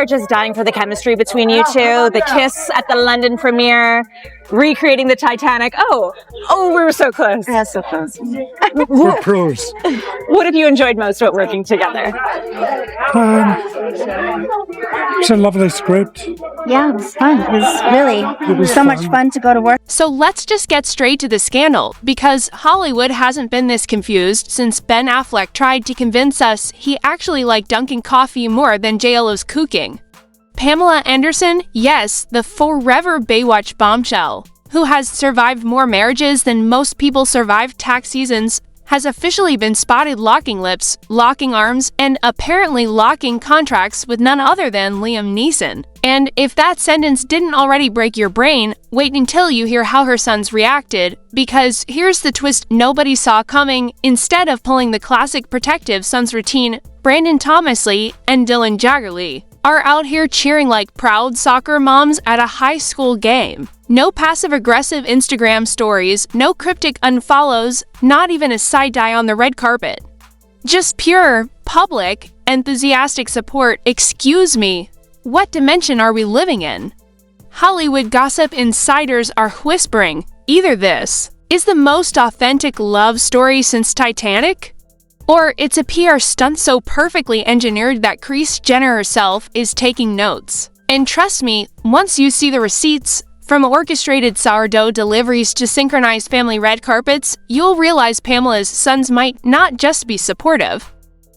are just dying for the chemistry between you two. The kiss at the London premiere, recreating the Titanic. Oh, we were so close. Yeah, so close. We're pros. What have you enjoyed most about working together? It's a lovely script. Yeah, it was fun. It was so much fun to go to work. So let's just get straight to the scandal, because Hollywood hasn't been this confused since Ben Affleck tried to convince us he actually liked Dunkin' coffee more than JLo's cooking. Pamela Anderson, yes, the forever Baywatch bombshell, who has survived more marriages than most people survived tax seasons, has officially been spotted locking lips, locking arms, and apparently locking contracts with none other than Liam Neeson. And if that sentence didn't already break your brain, wait until you hear how her sons reacted, because here's the twist nobody saw coming. Instead of pulling the classic protective sons routine, Brandon Thomas Lee and Dylan Jaggerly are out here cheering like proud soccer moms at a high school game. No passive-aggressive Instagram stories, no cryptic unfollows, not even a side-eye on the red carpet. Just pure, public, enthusiastic support. Excuse me, what dimension are we living in? Hollywood gossip insiders are whispering, either this is the most authentic love story since Titanic, or it's a PR stunt so perfectly engineered that Kris Jenner herself is taking notes. And trust me, once you see the receipts, from orchestrated sourdough deliveries to synchronized family red carpets, you'll realize Pamela's sons might not just be supportive.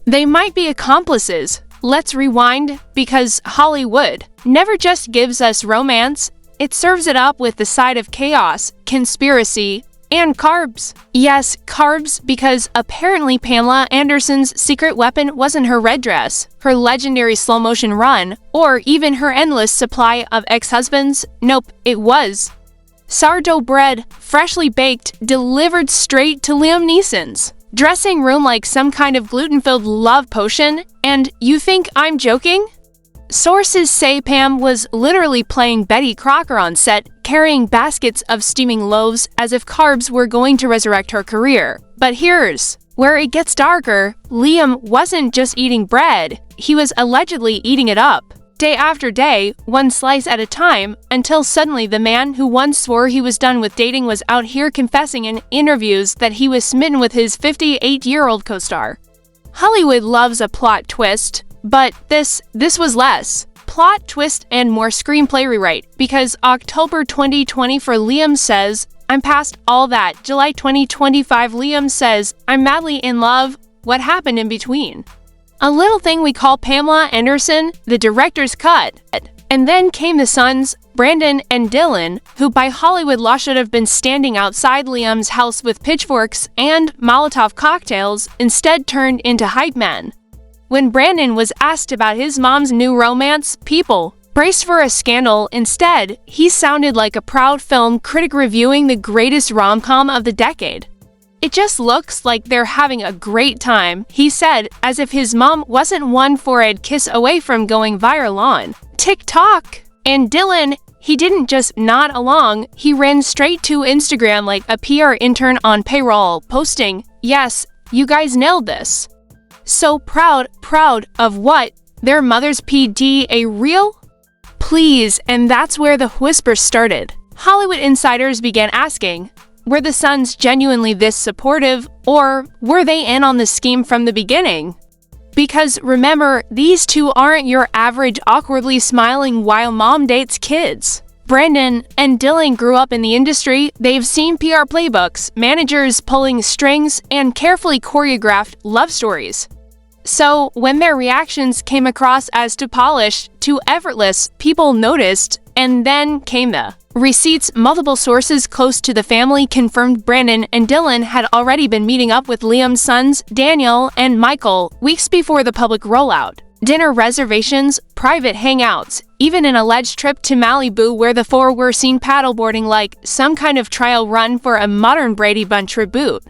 They might be accomplices. Let's rewind, because Hollywood never just gives us romance, it serves it up with the side of chaos, conspiracy, and carbs. Yes, carbs, because apparently Pamela Anderson's secret weapon wasn't her red dress, her legendary slow-motion run, or even her endless supply of ex-husbands. Nope, it was sourdough bread, freshly baked, delivered straight to Liam Neeson's dressing room like some kind of gluten-filled love potion. And you think I'm joking? Sources say Pam was literally playing Betty Crocker on set, carrying baskets of steaming loaves as if carbs were going to resurrect her career. But here's where it gets darker. Liam wasn't just eating bread, he was allegedly eating it up. Day after day, one slice at a time, until suddenly the man who once swore he was done with dating was out here confessing in interviews that he was smitten with his 58-year-old co-star. Hollywood loves a plot twist, but this was less. Plot twist and more screenplay rewrite, because October 2020 for Liam says, I'm past all that. July 2025 Liam says, I'm madly in love. What happened in between? A little thing we call Pamela Anderson, the director's cut. And then came the sons, Brandon and Dylan, who by Hollywood law should have been standing outside Liam's house with pitchforks and Molotov cocktails, instead turned into hype men. When Brandon was asked about his mom's new romance, people braced for a scandal. Instead, he sounded like a proud film critic reviewing the greatest rom-com of the decade. It just looks like they're having a great time, he said, as if his mom wasn't one forehead kiss away from going viral on TikTok. And Dylan, he didn't just nod along, he ran straight to Instagram like a PR intern on payroll, posting, yes, you guys nailed this. So proud of what? Their mother's PD, a real? Please, and that's where the whispers started. Hollywood insiders began asking, were the sons genuinely this supportive, or were they in on the scheme from the beginning? Because remember, these two aren't your average awkwardly smiling while mom dates kids. Brandon and Dylan grew up in the industry. They've seen PR playbooks, managers pulling strings, and carefully choreographed love stories. So when their reactions came across as too polished, too effortless, people noticed, and then came the receipts. Multiple sources close to the family confirmed Brandon and Dylan had already been meeting up with Liam's sons, Daniel and Michael, weeks before the public rollout. Dinner reservations, private hangouts, even an alleged trip to Malibu where the four were seen paddleboarding like some kind of trial run for a modern Brady Bunch reboot.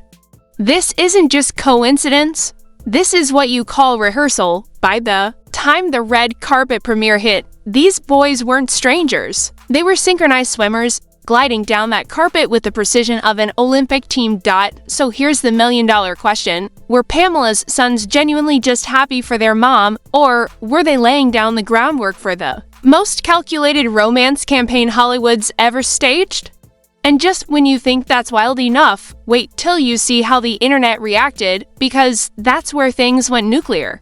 This isn't just coincidence. This is what you call rehearsal. By the time the red carpet premiere hit, these boys weren't strangers. They were synchronized swimmers, gliding down that carpet with the precision of an Olympic team. So here's the million-dollar question. Were Pamela's sons genuinely just happy for their mom, or were they laying down the groundwork for the most calculated romance campaign Hollywood's ever staged? And just when you think that's wild enough, wait till you see how the internet reacted, because that's where things went nuclear.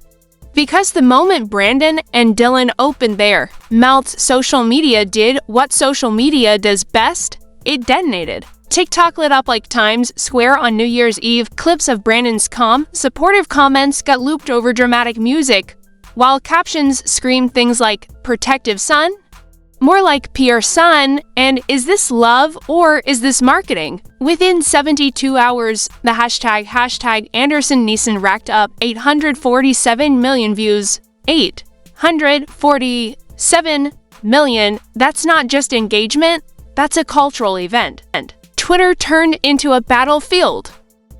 Because the moment Brandon and Dylan opened their mouths, social media did what social media does best. It detonated. TikTok lit up like Times Square on New Year's Eve. Clips of Brandon's calm, supportive comments got looped over dramatic music, while captions screamed things like, "Protective son?" More like "Pure son," and "Is this love or is this marketing?" Within 72 hours, the hashtag Anderson Neeson racked up 847 million views. 847 million. That's not just engagement, that's a cultural event. And Twitter turned into a battlefield.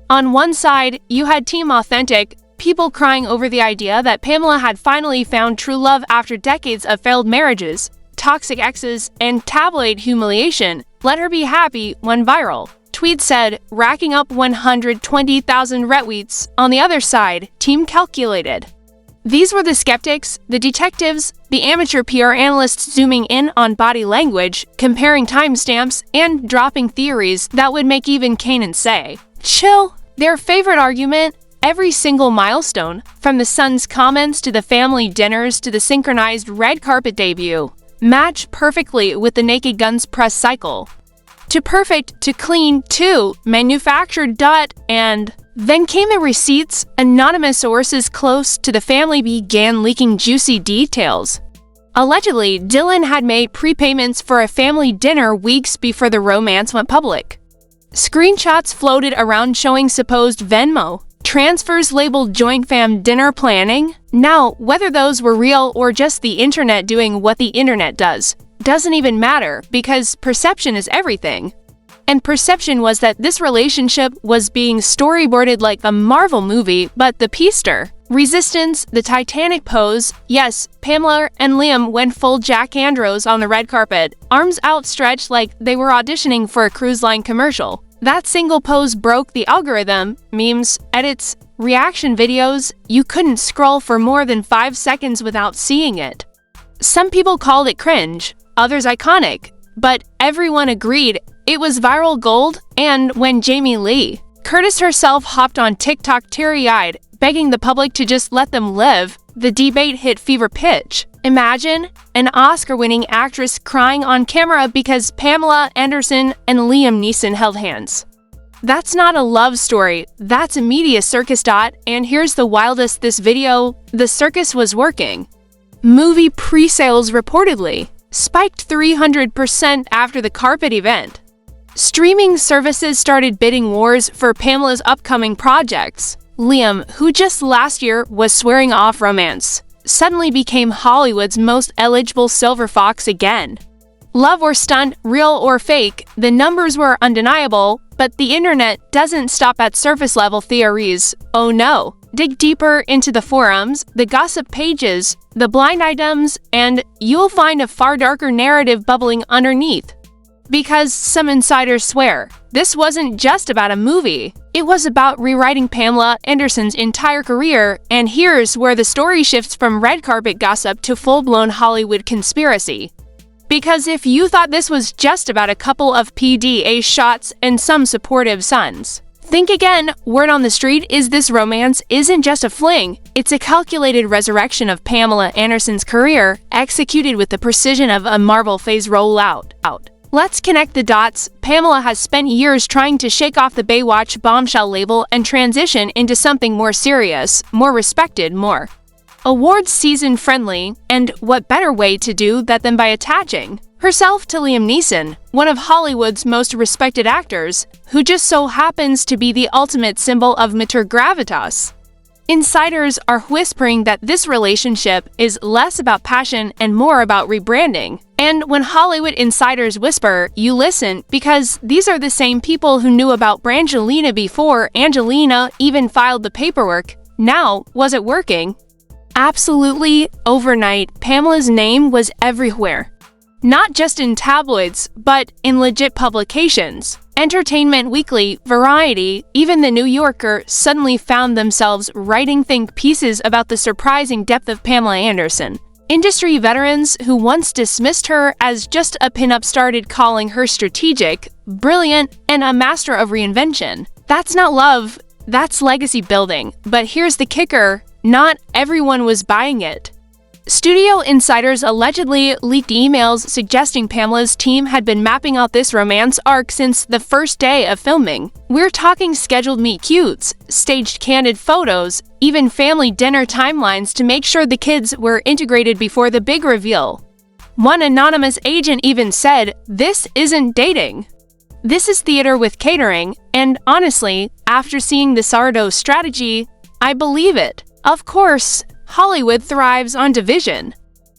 On one side, you had Team Authentic, people crying over the idea that Pamela had finally found true love after decades of failed marriages, toxic exes, and tabloid humiliation. "Let her be happy" went viral. Tweet said, racking up 120,000 retweets. On the other side, Team Calculated. These were the skeptics, the detectives, the amateur PR analysts zooming in on body language, comparing timestamps, and dropping theories that would make even Kanan say, "Chill." Their favorite argument: every single milestone, from the son's comments to the family dinners to the synchronized red carpet debut, match perfectly with the Naked Guns press cycle. To perfect, to clean, to manufactured. And then came the receipts. Anonymous sources close to the family began leaking juicy details. Allegedly, Dylan had made prepayments for a family dinner weeks before the romance went public. Screenshots floated around showing supposed Venmo transfers labeled joint fam dinner planning. Now, whether those were real or just the internet doing what the internet does, doesn't even matter, because perception is everything. And perception was that this relationship was being storyboarded like a Marvel movie, but the Peaster, Resistance, the Titanic pose, yes, Pamela and Liam went full Jack Andrews on the red carpet, arms outstretched like they were auditioning for a cruise line commercial. That single pose broke the algorithm. Memes, edits, reaction videos, you couldn't scroll for more than 5 seconds without seeing it. Some people called it cringe, others iconic, but everyone agreed it was viral gold. And when Jamie Lee Curtis herself hopped on TikTok teary-eyed, begging the public to just let them live, the debate hit fever pitch. Imagine an Oscar-winning actress crying on camera because Pamela Anderson and Liam Neeson held hands. That's not a love story, that's a media circus. And here's the wildest: this video, the circus was working. Movie pre-sales reportedly spiked 300% after the carpet event. Streaming services started bidding wars for Pamela's upcoming projects. Liam, who just last year was swearing off romance, suddenly became Hollywood's most eligible silver fox again. Love or stunt, real or fake, the numbers were undeniable, but the internet doesn't stop at surface-level theories. Oh no. Dig deeper into the forums, the gossip pages, the blind items, and you'll find a far darker narrative bubbling underneath. Because some insiders swear, this wasn't just about a movie. It was about rewriting Pamela Anderson's entire career, and here's where the story shifts from red carpet gossip to full-blown Hollywood conspiracy. Because if you thought this was just about a couple of PDA shots and some supportive sons, think again. Word on the street is this romance isn't just a fling, it's a calculated resurrection of Pamela Anderson's career, executed with the precision of a Marvel phase rollout. Let's connect the dots. Pamela has spent years trying to shake off the Baywatch bombshell label and transition into something more serious, more respected, more awards season friendly, and what better way to do that than by attaching herself to Liam Neeson, one of Hollywood's most respected actors, who just so happens to be the ultimate symbol of mature gravitas. Insiders are whispering that this relationship is less about passion and more about rebranding. And when Hollywood insiders whisper, you listen, because these are the same people who knew about Brangelina before Angelina even filed the paperwork. Now, was it working? Absolutely. Overnight, Pamela's name was everywhere. Not just in tabloids, but in legit publications. Entertainment Weekly, Variety, even The New Yorker suddenly found themselves writing think pieces about the surprising depth of Pamela Anderson. Industry veterans who once dismissed her as just a pinup started calling her strategic, brilliant, and a master of reinvention. That's not love, that's legacy building. But here's the kicker, not everyone was buying it. Studio insiders allegedly leaked emails suggesting Pamela's team had been mapping out this romance arc since the first day of filming. We're talking scheduled meet-cutes, staged candid photos, even family dinner timelines to make sure the kids were integrated before the big reveal. One anonymous agent even said, "This isn't dating. This is theater with catering," and honestly, after seeing the sourdough strategy, I believe it. Of course, Hollywood thrives on division.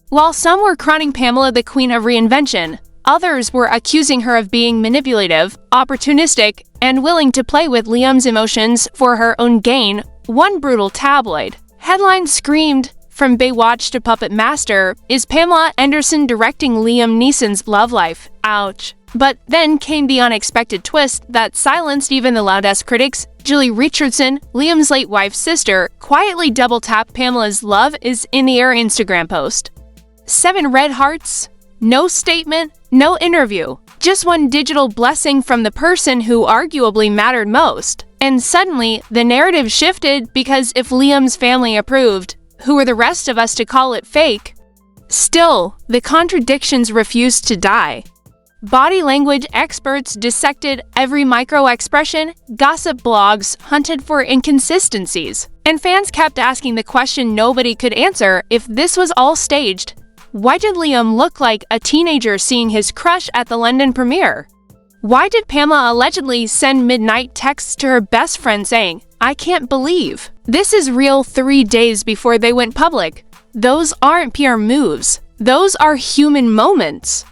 While some were crowning Pamela the queen of reinvention, others were accusing her of being manipulative, opportunistic, and willing to play with Liam's emotions for her own gain. One brutal tabloid headline screamed, "From Baywatch to Puppet Master, is Pamela Anderson directing Liam Neeson's love life? Ouch." But then came the unexpected twist that silenced even the loudest critics. Julie Richardson, Liam's late wife's sister, quietly double-tapped Pamela's "love is in the air" Instagram post. 7 red hearts, no statement, no interview, just one digital blessing from the person who arguably mattered most. And suddenly, the narrative shifted because if Liam's family approved, who were the rest of us to call it fake? Still, the contradictions refused to die. Body language experts dissected every micro-expression, gossip blogs hunted for inconsistencies, and fans kept asking the question nobody could answer: if this was all staged, why did Liam look like a teenager seeing his crush at the London premiere? Why did Pamela allegedly send midnight texts to her best friend saying, "I can't believe this is real" 3 days before they went public? Those aren't PR moves. Those are human moments.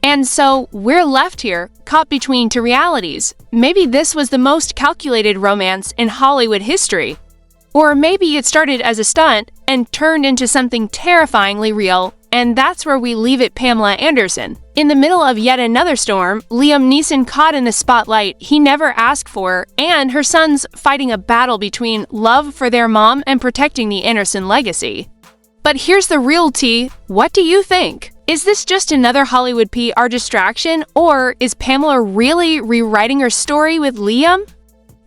And so, we're left here, caught between 2 realities. Maybe this was the most calculated romance in Hollywood history. Or maybe it started as a stunt and turned into something terrifyingly real, and that's where we leave it. Pamela Anderson. In the middle of yet another storm, Liam Neeson caught in the spotlight he never asked for, and her sons fighting a battle between love for their mom and protecting the Anderson legacy. But here's the real tea. What do you think? Is this just another Hollywood PR distraction, or is Pamela really rewriting her story with Liam?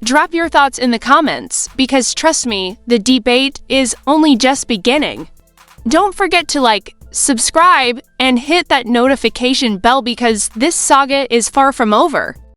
Drop your thoughts in the comments, because trust me, the debate is only just beginning. Don't forget to like, subscribe, and hit that notification bell because this saga is far from over.